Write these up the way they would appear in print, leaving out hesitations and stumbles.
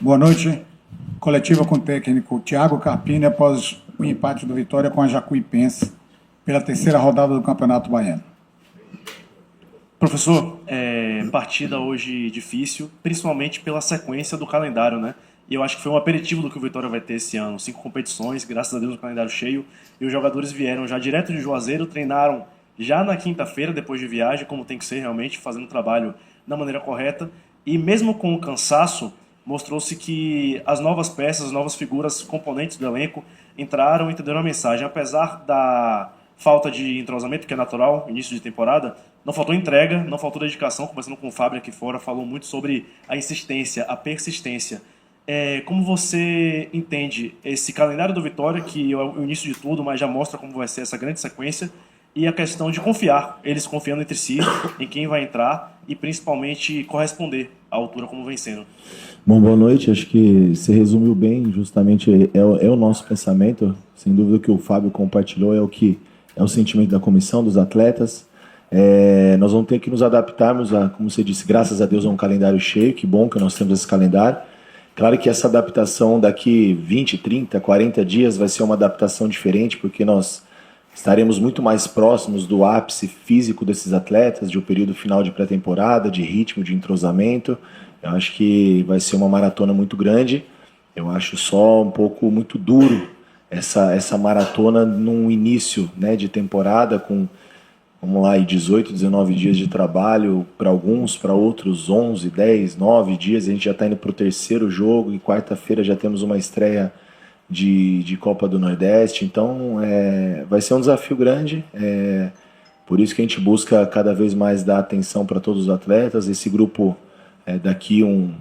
Boa noite. Coletiva com o técnico Thiago Carpini após o empate do Vitória com a Jacuipense pela terceira rodada do Campeonato Baiano. Professor, partida hoje difícil, principalmente pela sequência do calendário, né? E eu acho que foi um aperitivo do que o Vitória vai ter esse ano. 5 competições, graças a Deus o calendário cheio. E os jogadores vieram já direto de Juazeiro, treinaram já na quinta-feira, depois de viagem, como tem que ser realmente, fazendo o trabalho da maneira correta. E mesmo com o cansaço, mostrou-se que as novas peças, as novas figuras, componentes do elenco entraram e entenderam a mensagem. Apesar da falta de entrosamento, que é natural, início de temporada, não faltou entrega, não faltou dedicação, começando com o Fábio aqui fora, falou muito sobre a insistência, a persistência. Como você entende esse calendário do Vitória, que é o início de tudo, mas já mostra como vai ser essa grande sequência, e a questão de confiar, eles confiando entre si, em quem vai entrar, e principalmente corresponder à altura como vem sendo? Bom, boa noite. Acho que você resumiu bem, justamente é o nosso pensamento. Sem dúvida o que o Fábio compartilhou é o sentimento da comissão, dos atletas. Nós vamos ter que nos adaptarmos a, como você disse, graças a Deus, a um calendário cheio. Que bom que nós temos esse calendário. Claro que essa adaptação daqui 20, 30, 40 dias vai ser uma adaptação diferente, porque nós estaremos muito mais próximos do ápice físico desses atletas, de um período final de pré-temporada, de ritmo, de entrosamento. Eu acho que vai ser uma maratona muito grande. Eu acho só um pouco muito duro essa maratona num início, né, de temporada com, vamos lá, 18, 19 dias de trabalho para alguns, para outros 11, 10, 9 dias. A gente já está indo para o terceiro jogo e quarta-feira já temos uma estreia de Copa do Nordeste. Então vai ser um desafio grande. Por isso que a gente busca cada vez mais dar atenção para todos os atletas. Esse grupo, daqui um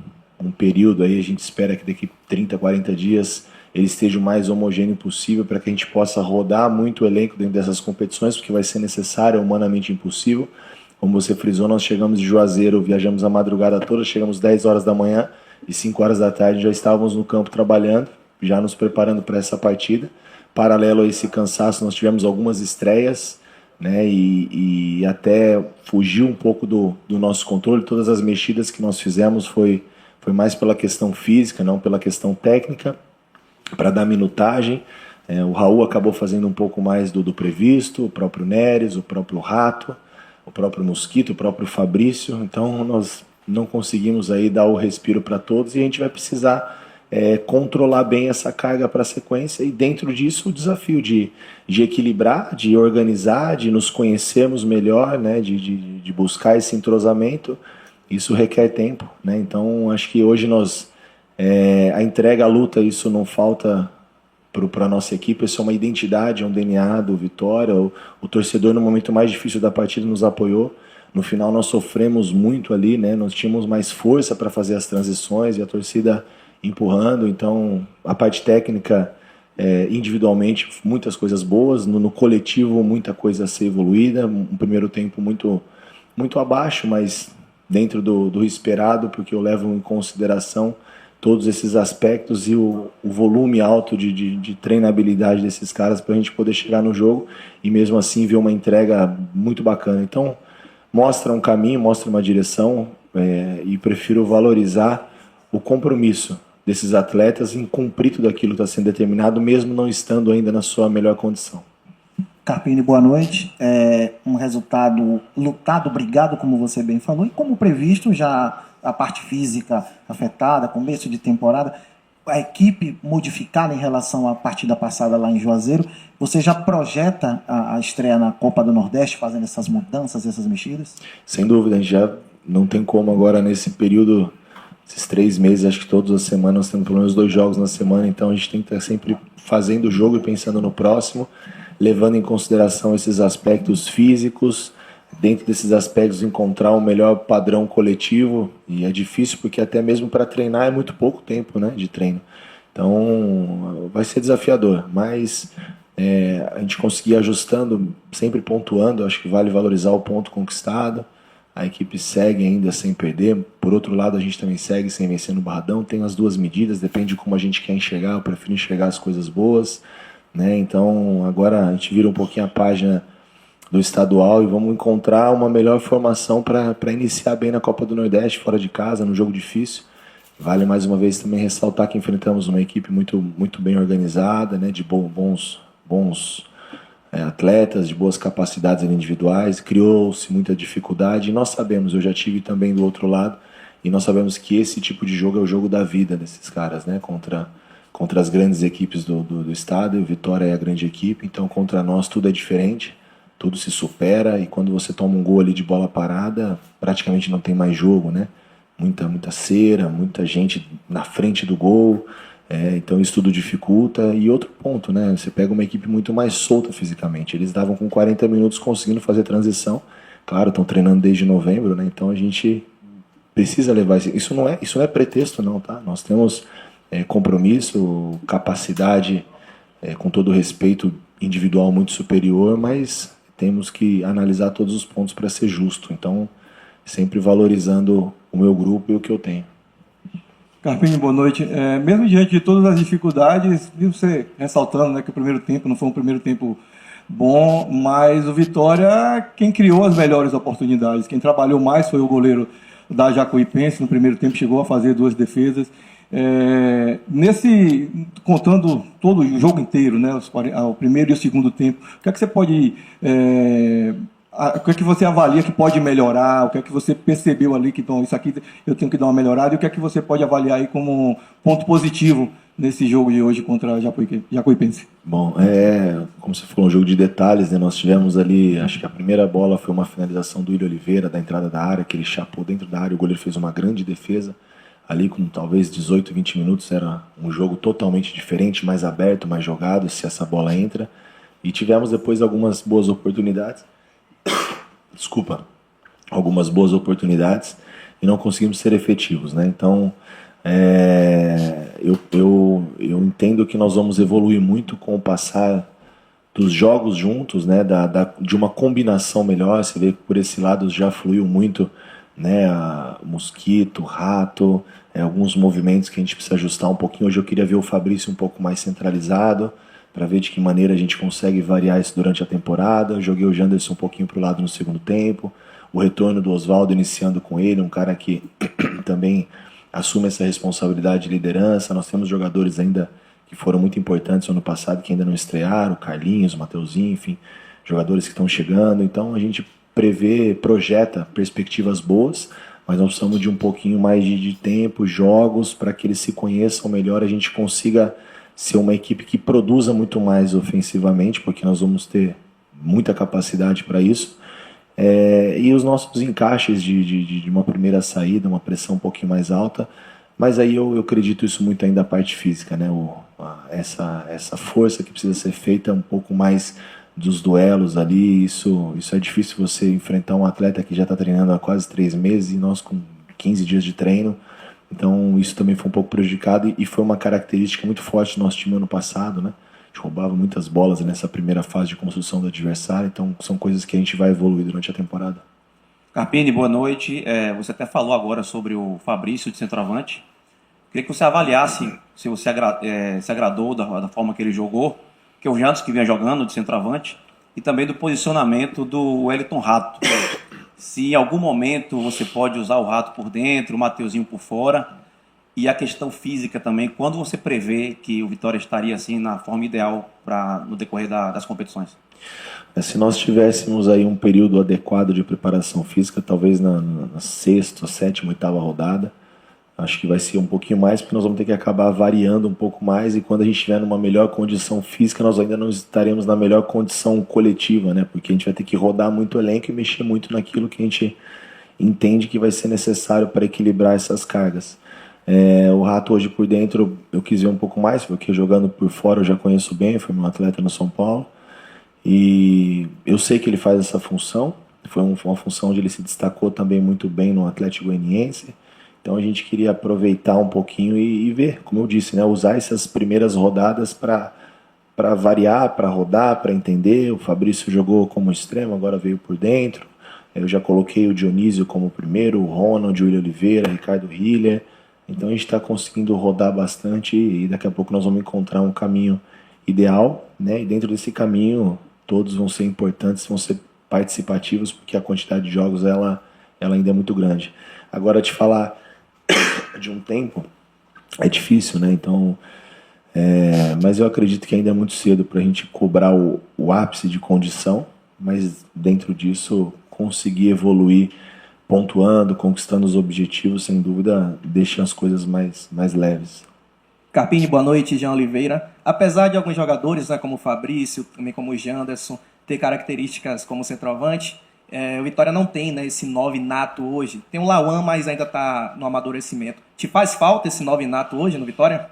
período, aí a gente espera que daqui 30, 40 dias ele esteja o mais homogêneo possível para que a gente possa rodar muito o elenco dentro dessas competições, porque vai ser necessário, é humanamente impossível. Como você frisou, nós chegamos de Juazeiro, viajamos a madrugada toda, chegamos 10 horas da manhã e 5 horas da tarde já estávamos no campo trabalhando, já nos preparando para essa partida. Paralelo a esse cansaço, nós tivemos algumas estreias, né, e até fugiu um pouco do nosso controle. Todas as mexidas que nós fizemos foi mais pela questão física, não pela questão técnica, para dar minutagem. O Raul acabou fazendo um pouco mais do previsto, o próprio Neres, o próprio Rato, o próprio Mosquito, o próprio Fabrício. Então nós não conseguimos aí dar o respiro para todos e a gente vai precisar controlar bem essa carga para a sequência, e dentro disso o desafio de equilibrar, de organizar, de nos conhecermos melhor, né, de buscar esse entrosamento. Isso requer tempo, né? Então acho que hoje a entrega, a luta, isso não falta para a nossa equipe. Isso é uma identidade, é um DNA do Vitória. O torcedor no momento mais difícil da partida nos apoiou. No final nós sofremos muito ali, né? Nós tínhamos mais força para fazer as transições e a torcida empurrando. Então a parte técnica, individualmente, muitas coisas boas, no coletivo muita coisa a ser evoluída. Um primeiro tempo muito, muito abaixo, mas dentro do esperado, porque eu levo em consideração todos esses aspectos e o volume alto de treinabilidade desses caras para a gente poder chegar no jogo e mesmo assim ver uma entrega muito bacana. Então mostra um caminho, mostra uma direção, e prefiro valorizar o compromisso desses atletas em cumprir tudo aquilo que está sendo determinado, mesmo não estando ainda na sua melhor condição. Carpini, boa noite. Um resultado lutado, brigado, como você bem falou, e como previsto, já a parte física afetada, começo de temporada, a equipe modificada em relação à partida passada lá em Juazeiro. Você já projeta a estreia na Copa do Nordeste, fazendo essas mudanças, essas mexidas? Sem dúvida, a gente já não tem como agora nesse período, esses 3 meses, acho que todas as semanas nós temos pelo menos 2 jogos na semana, então a gente tem que estar sempre fazendo o jogo e pensando no próximo, levando em consideração esses aspectos físicos, dentro desses aspectos encontrar o melhor padrão coletivo. E é difícil porque até mesmo para treinar é muito pouco tempo, né, de treino. Então vai ser desafiador, mas a gente conseguir ajustando, sempre pontuando. Acho que vale valorizar o ponto conquistado. A equipe segue ainda sem perder. Por outro lado, a gente também segue sem vencer no Barradão. Tem as duas medidas, depende de como a gente quer enxergar. Eu prefiro enxergar as coisas boas, né? Então agora a gente vira um pouquinho a página do estadual e vamos encontrar uma melhor formação para iniciar bem na Copa do Nordeste, fora de casa, num jogo difícil. Vale mais uma vez também ressaltar que enfrentamos uma equipe muito bem organizada, né, de bons atletas, de boas capacidades individuais, criou-se muita dificuldade e nós sabemos, eu já tive também do outro lado, e nós sabemos que esse tipo de jogo é o jogo da vida desses caras, né, contra as grandes equipes do estado, e o Vitória é a grande equipe, então contra nós tudo é diferente, tudo se supera, e quando você toma um gol ali de bola parada, praticamente não tem mais jogo, né? Muita cera, muita gente na frente do gol, então isso tudo dificulta. E outro ponto, né? Você pega uma equipe muito mais solta fisicamente. Eles davam com 40 minutos conseguindo fazer transição. Claro, estão treinando desde novembro, né? Então a gente precisa levar isso não é pretexto não, tá? Nós temos compromisso, capacidade, com todo respeito individual muito superior, mas temos que analisar todos os pontos para ser justo. Então sempre valorizando o meu grupo e o que eu tenho. Carpini, boa noite. Mesmo diante de todas as dificuldades, viu você ressaltando, né, que o primeiro tempo não foi um primeiro tempo bom, mas o Vitória, quem criou as melhores oportunidades, quem trabalhou mais foi o goleiro da Jacuipense, no primeiro tempo chegou a fazer 2 defesas. Contando todo o jogo inteiro, né, o primeiro e o segundo tempo, o que é que você pode... o que é que você avalia que pode melhorar? O que é que você percebeu ali que isso aqui eu tenho que dar uma melhorada? E o que é que você pode avaliar aí como ponto positivo nesse jogo de hoje contra a Jacuipense? Bom, como você falou, um jogo de detalhes, né? Nós tivemos ali, acho que a primeira bola foi uma finalização do William Oliveira, da entrada da área, que ele chapou dentro da área, o goleiro fez uma grande defesa. Ali com talvez 18, 20 minutos era um jogo totalmente diferente, mais aberto, mais jogado, se essa bola entra. E tivemos depois algumas boas oportunidades. Algumas boas oportunidades e não conseguimos ser efetivos, né? Então eu entendo que nós vamos evoluir muito com o passar dos jogos juntos, né? De uma combinação melhor. Você vê que por esse lado já fluiu muito, né? Mosquito, Rato, alguns movimentos que a gente precisa ajustar um pouquinho. Hoje eu queria ver o Fabrício um pouco mais centralizado, para ver de que maneira a gente consegue variar isso durante a temporada. Eu joguei o Janderson um pouquinho para o lado no segundo tempo, o retorno do Oswaldo iniciando com ele, um cara que também assume essa responsabilidade de liderança. Nós temos jogadores ainda que foram muito importantes no ano passado, que ainda não estrearam, o Carlinhos, o Mateuzinho, enfim, jogadores que estão chegando. Então a gente projeta perspectivas boas, mas nós precisamos de um pouquinho mais de tempo, jogos, para que eles se conheçam melhor, a gente consiga ser uma equipe que produza muito mais ofensivamente, porque nós vamos ter muita capacidade para isso. E os nossos encaixes de uma primeira saída, uma pressão um pouquinho mais alta, mas aí eu acredito isso muito ainda da parte física, né? Essa força que precisa ser feita um pouco mais dos duelos ali, isso é difícil você enfrentar um atleta que já está treinando há quase 3 meses e nós com 15 dias de treino. Então isso também foi um pouco prejudicado e foi uma característica muito forte do nosso time ano passado, né? A gente roubava muitas bolas nessa primeira fase de construção do adversário, então são coisas que a gente vai evoluir durante a temporada. Carpini, boa noite. Você até falou agora sobre o Fabrício de centroavante. Queria que você avaliasse se você se agradou da forma que ele jogou, que é o Jantos que vinha jogando de centroavante, e também do posicionamento do Wellington Rato. Se em algum momento você pode usar o Rato por dentro, o Mateuzinho por fora, e a questão física também, quando você prevê que o Vitória estaria assim na forma ideal no decorrer das competições? Se nós tivéssemos aí um período adequado de preparação física, talvez na 6ª, 7ª, 8ª rodada, acho que vai ser um pouquinho mais, porque nós vamos ter que acabar variando um pouco mais, e quando a gente estiver numa melhor condição física, nós ainda não estaremos na melhor condição coletiva, né? Porque a gente vai ter que rodar muito o elenco e mexer muito naquilo que a gente entende que vai ser necessário para equilibrar essas cargas. O Rato hoje por dentro eu quis ver um pouco mais, porque jogando por fora eu já conheço bem, foi meu atleta no São Paulo, e eu sei que ele faz essa função, foi uma função onde ele se destacou também muito bem no Atlético Goianiense. Então a gente queria aproveitar um pouquinho e ver, como eu disse, né, usar essas primeiras rodadas para variar, para rodar, para entender. O Fabrício jogou como extremo, agora veio por dentro. Eu já coloquei o Dionísio como primeiro, o Ronald, o William Oliveira, Ricardo Hiller. Então a gente está conseguindo rodar bastante e daqui a pouco nós vamos encontrar um caminho ideal, né? E dentro desse caminho todos vão ser importantes, vão ser participativos, porque a quantidade de jogos ela ainda é muito grande. Agora te falar de um tempo, é difícil, né? Então, mas eu acredito que ainda é muito cedo para a gente cobrar o ápice de condição, mas dentro disso conseguir evoluir pontuando, conquistando os objetivos, sem dúvida, deixa as coisas mais leves. Carpini, boa noite, Jean Oliveira. Apesar de alguns jogadores, né, como o Fabrício, também como o Janderson, ter características como centroavante, o Vitória não tem, né, esse 9 nato hoje. Tem o Lauan, mas ainda está no amadurecimento. Te faz falta esse 9 nato hoje no Vitória?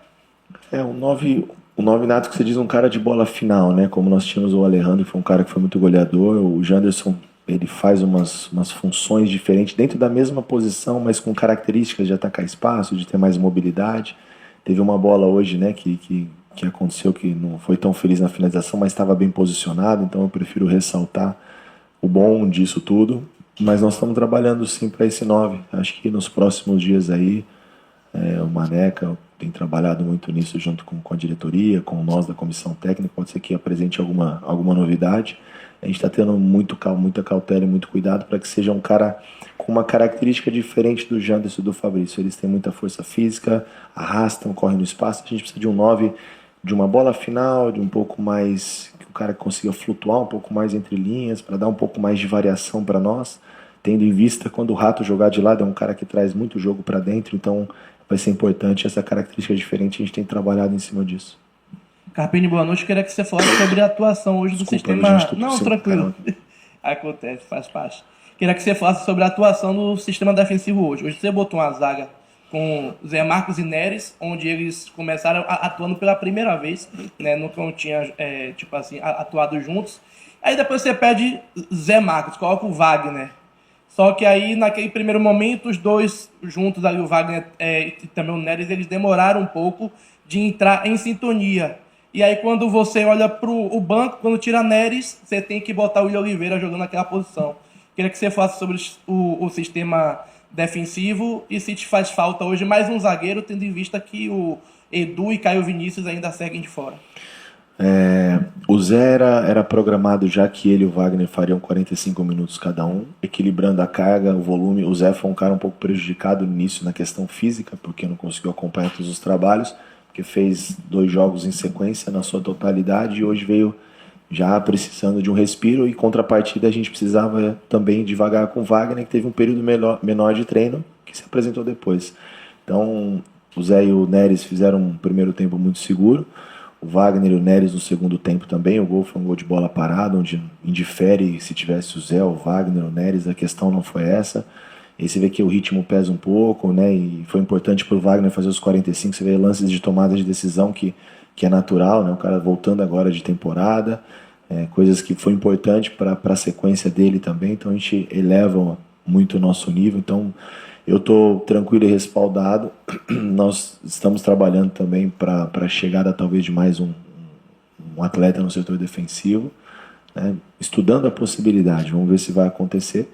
O 9 nato que você diz, um cara de bola final, né? Como nós tínhamos o Alejandro, que foi um cara que foi muito goleador. O Janderson, ele faz umas funções diferentes dentro da mesma posição, mas com características de atacar espaço, de ter mais mobilidade. Teve uma bola hoje, né, que aconteceu que não foi tão feliz na finalização, mas estava bem posicionado, então eu prefiro ressaltar o bom disso tudo. Mas nós estamos trabalhando sim para esse 9. Acho que nos próximos dias aí, o Maneca tem trabalhado muito nisso junto com a diretoria, com nós da comissão técnica. Pode ser que apresente alguma novidade. A gente está tendo muita cautela e muito cuidado para que seja um cara com uma característica diferente do Janderson e do Fabrício. Eles têm muita força física, arrastam, correm no espaço. A gente precisa de um 9, de uma bola final, de um pouco mais, que o cara consiga flutuar um pouco mais entre linhas, para dar um pouco mais de variação para nós, tendo em vista quando o Rato jogar de lado, é um cara que traz muito jogo para dentro, então vai ser importante essa característica diferente, a gente tem trabalhado em cima disso. Carpini, boa noite. Queria que você falasse sobre a atuação hoje do sistema... Não, tranquilo. Acontece, faz parte. Queria que você falasse sobre a atuação do sistema defensivo hoje. Hoje você botou uma zaga com Zé Marcos e Neres, onde eles começaram atuando pela primeira vez, né? Nunca não tinha, atuado juntos. Aí depois você pede Zé Marcos, coloca o Wagner. Só que aí, naquele primeiro momento, os dois juntos, ali, o Wagner e também o Neres, eles demoraram um pouco de entrar em sintonia. E aí, quando você olha para o banco, quando tira Neres, você tem que botar o William Oliveira jogando naquela posição. Queria que você falasse sobre o sistema defensivo e se te faz falta hoje mais um zagueiro, tendo em vista que o Edu e Caio Vinícius ainda seguem de fora. O Zé era programado já que ele e o Wagner fariam 45 minutos cada um, equilibrando a carga, o volume. O Zé foi um cara um pouco prejudicado no início na questão física, porque não conseguiu acompanhar todos os trabalhos, porque fez 2 jogos em sequência na sua totalidade e hoje veio já precisando de um respiro. E contrapartida a gente precisava também devagar com o Wagner, que teve um período menor de treino, que se apresentou depois. Então o Zé e o Neres fizeram um primeiro tempo muito seguro, o Wagner e o Neres no segundo tempo também. O gol foi um gol de bola parada, onde indifere se tivesse o Zé, o Wagner, o Neres, a questão não foi essa. E você vê que o ritmo pesa um pouco, né? E foi importante para o Wagner fazer os 45. Você vê lances de tomada de decisão que é natural, né? O cara voltando agora de temporada, coisas que foi importante para a sequência dele também. Então a gente eleva muito o nosso nível. Então eu estou tranquilo e respaldado. Nós estamos trabalhando também para a chegada talvez de mais um atleta no setor defensivo, né? Estudando a possibilidade. Vamos ver se vai acontecer.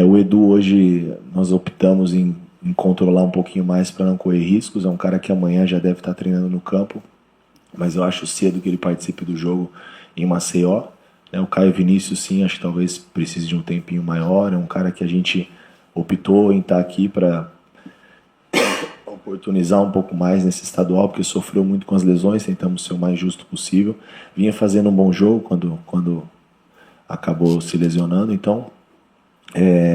O Edu hoje nós optamos em controlar um pouquinho mais para não correr riscos. É um cara que amanhã já deve estar treinando no campo, mas eu acho cedo que ele participe do jogo em Maceió. O Caio Vinícius, sim, acho que talvez precise de um tempinho maior. É um cara que a gente optou em estar aqui para oportunizar um pouco mais nesse estadual, porque sofreu muito com as lesões. Tentamos ser o mais justo possível. Vinha fazendo um bom jogo quando acabou se lesionando. Então,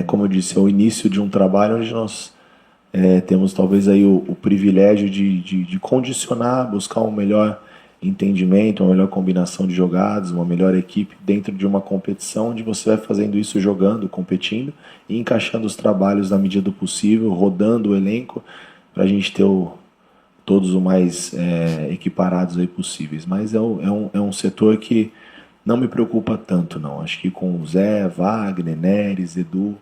como eu disse, é o início de um trabalho onde nós temos talvez aí o privilégio de condicionar, buscar um melhor entendimento, uma melhor combinação de jogadas, uma melhor equipe dentro de uma competição onde você vai fazendo isso jogando, competindo e encaixando os trabalhos na medida do possível, rodando o elenco para a gente ter todos o mais equiparados aí possíveis. Mas é um setor que não me preocupa tanto, não. Acho que com o Zé, Wagner, Neres, Edu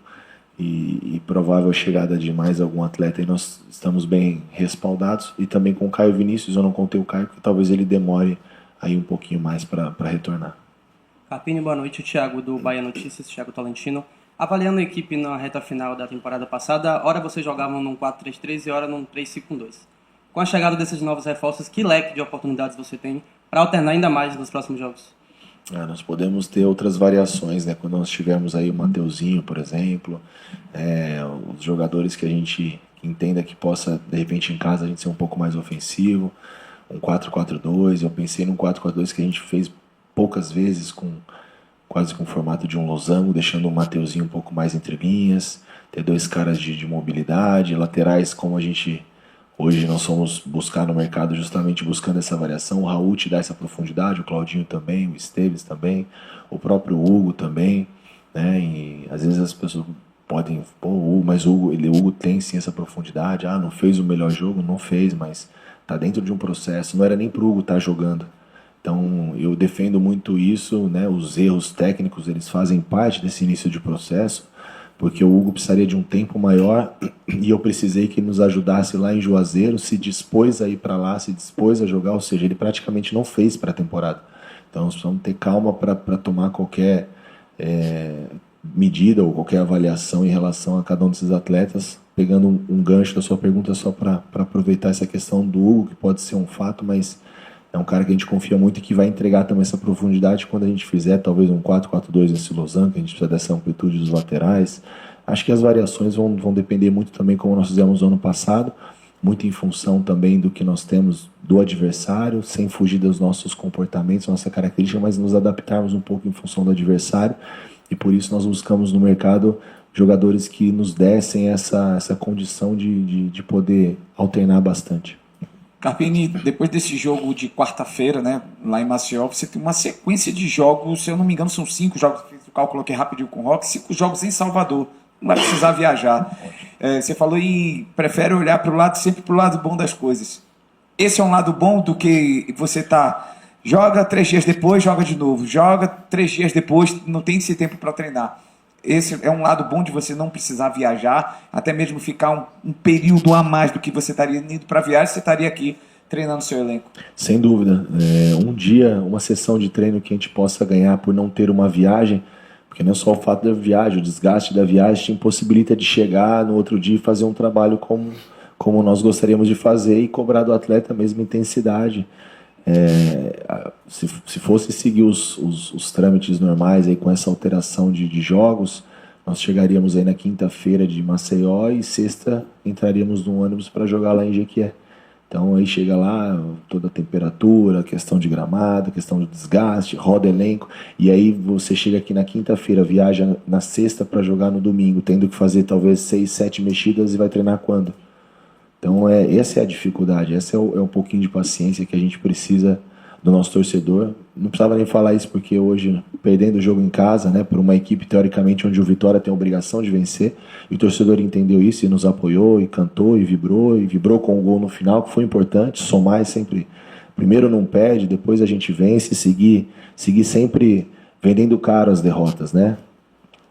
e provável chegada de mais algum atleta, aí nós estamos bem respaldados. E também com o Caio Vinícius, eu não contei o Caio, porque talvez ele demore aí um pouquinho mais para retornar. Carpini, boa noite. O Thiago do Bahia Notícias, Thiago Tolentino. Avaliando a equipe na reta final da temporada passada, ora vocês jogavam num 4-3-3 e ora num 3-5-2. Com a chegada desses novos reforços, que leque de oportunidades você tem para alternar ainda mais nos próximos jogos? Nós podemos ter outras variações, né? Quando nós tivermos aí o Mateuzinho, por exemplo, os jogadores que a gente que entenda que possa, de repente, em casa a gente ser um pouco mais ofensivo, um 4-4-2. Eu pensei num 4-4-2 que a gente fez poucas vezes, quase com o formato de um losango, deixando o Mateuzinho um pouco mais entre linhas, ter dois caras de mobilidade, laterais como a gente hoje nós somos buscar no mercado, justamente buscando essa variação. O Raul te dá essa profundidade, o Claudinho também, o Esteves também, o próprio Hugo também, né? E às vezes as pessoas podem, pô, mas o Hugo tem sim essa profundidade. Ah, não fez o melhor jogo? Não fez, mas tá dentro de um processo. Não era nem pro Hugo estar jogando. Então eu defendo muito isso, né? Os erros técnicos, eles fazem parte desse início de processo, porque o Hugo precisaria de um tempo maior e eu precisei que ele nos ajudasse lá em Juazeiro, se dispôs a ir para lá, se dispôs a jogar, ou seja, ele praticamente não fez pré-temporada. Então nós precisamos ter calma para tomar qualquer medida ou qualquer avaliação em relação a cada um desses atletas. Pegando um gancho da sua pergunta só para aproveitar essa questão do Hugo, que pode ser um fato, mas é um cara que a gente confia muito e que vai entregar também essa profundidade quando a gente fizer talvez um 4-4-2 nesse losango, que a gente precisa dessa amplitude dos laterais. Acho que as variações vão depender muito também, como nós fizemos no ano passado, muito em função também do que nós temos do adversário, sem fugir dos nossos comportamentos, nossa característica, mas nos adaptarmos um pouco em função do adversário, e por isso nós buscamos no mercado jogadores que nos dessem essa condição de poder alternar bastante. Carpini, depois desse jogo de quarta-feira, né, lá em Maceió, você tem uma sequência de jogos, se eu não me engano são 5 jogos, fiz o cálculo aqui rapidinho com o Rock, 5 jogos em Salvador, não vai precisar viajar. Você falou e prefere olhar para o lado, sempre para o lado bom das coisas. Esse é um lado bom do que você joga 3 dias depois, joga de novo, joga 3 dias depois, não tem esse tempo para treinar. Esse é um lado bom de você não precisar viajar, até mesmo ficar um período a mais do que você estaria indo para viagem, você estaria aqui treinando seu elenco. Sem dúvida. Um dia, uma sessão de treino que a gente possa ganhar por não ter uma viagem, porque não é só o fato da viagem, o desgaste da viagem te impossibilita de chegar no outro dia e fazer um trabalho como nós gostaríamos de fazer e cobrar do atleta a mesma intensidade. Se fosse seguir os trâmites normais aí, com essa alteração de jogos, nós chegaríamos aí na quinta-feira de Maceió e sexta entraríamos num ônibus para jogar lá em Jequié. Então aí chega lá, toda a temperatura, questão de gramado, questão de desgaste, roda elenco, e aí você chega aqui na quinta-feira, viaja na sexta para jogar no domingo, tendo que fazer talvez 6, 7 mexidas e vai treinar quando? Então essa é a dificuldade, essa é um pouquinho de paciência que a gente precisa do nosso torcedor. Não precisava nem falar isso porque hoje, perdendo o jogo em casa, né, por uma equipe teoricamente onde o Vitória tem a obrigação de vencer, e o torcedor entendeu isso e nos apoiou, e cantou, e vibrou com o gol no final, que foi importante. Somar é sempre, primeiro não perde, depois a gente vence, seguir sempre vendendo caro as derrotas, né?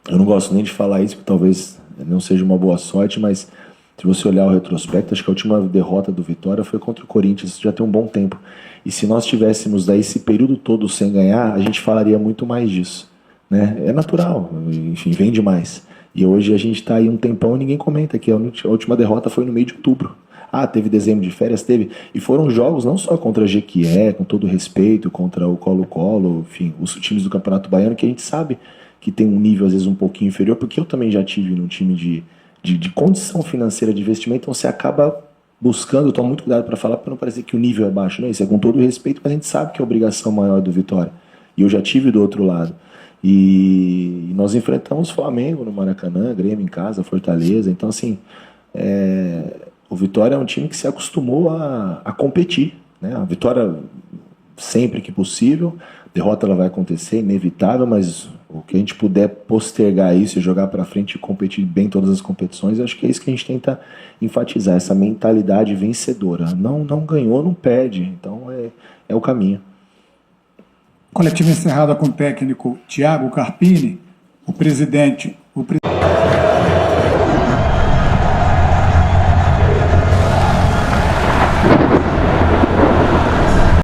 Eu não gosto nem de falar isso, porque talvez não seja uma boa sorte, mas se você olhar o retrospecto, acho que a última derrota do Vitória foi contra o Corinthians, já tem um bom tempo. E se nós tivéssemos daí esse período todo sem ganhar, a gente falaria muito mais disso, né? É natural, enfim, vende mais. E hoje a gente está aí um tempão e ninguém comenta que a última derrota foi no meio de outubro. Ah, teve dezembro de férias? Teve. E foram jogos não só contra a Jequié, com todo respeito, contra o Colo-Colo, enfim, os times do Campeonato Baiano, que a gente sabe que tem um nível às vezes um pouquinho inferior, porque eu também já tive num time de condição financeira de investimento, então você acaba buscando, eu tomo muito cuidado para falar, para não parecer que o nível é baixo, não é isso, é com todo o respeito, mas a gente sabe que é a obrigação maior do Vitória, e eu já tive do outro lado, e nós enfrentamos Flamengo no Maracanã, Grêmio em casa, Fortaleza, então assim, o Vitória é um time que se acostumou a competir, né? A Vitória sempre que possível, derrota ela vai acontecer, inevitável, mas o que a gente puder postergar isso e jogar para frente e competir bem em todas as competições, acho que é isso que a gente tenta enfatizar, essa mentalidade vencedora. Não ganhou, não perde, então é o caminho. Coletiva encerrada com o técnico Thiago Carpini, o presidente